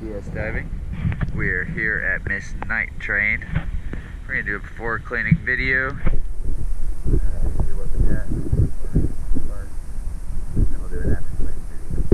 DS diving. We're here at Miss Night Train. We're gonna do a before cleaning video. See what we got. And we'll do an after cleaning video.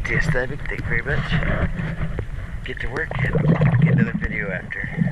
DS diving, thank you very much. Get to work and get another video after.